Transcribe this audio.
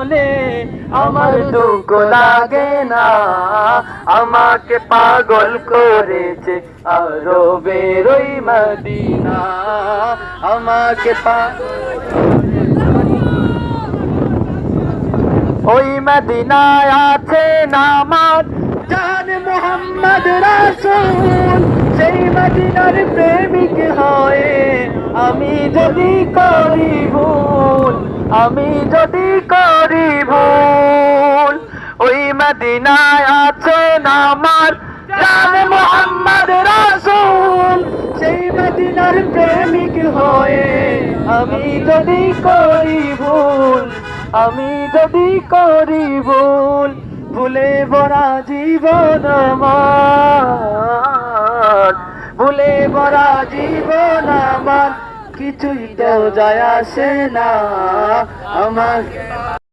বলে আমার দুঃখ লাগে না। আমাকে পাগল করেছে আরবের ওই মদিনা, আমাকে ওই মদিনায় আছে নামাজ জান মুহাম্মদ রাসূল। সেই মদিনার প্রেমিক হয়ে আমি যদি করি ভুল, আমি যদি করি ভুল, ওই মদিনায় আছে নামাজ জান মুহাম্মদ রাসূল। সেই মদিনার প্রেমিক হয়ে আমি যদি করি ভুল, আমি যদি করি ভুল, ভুলে ভরা জীবন আমার, ভুলে ভরা জীবন আমার, কিছুই তো যায় আসে না আমার।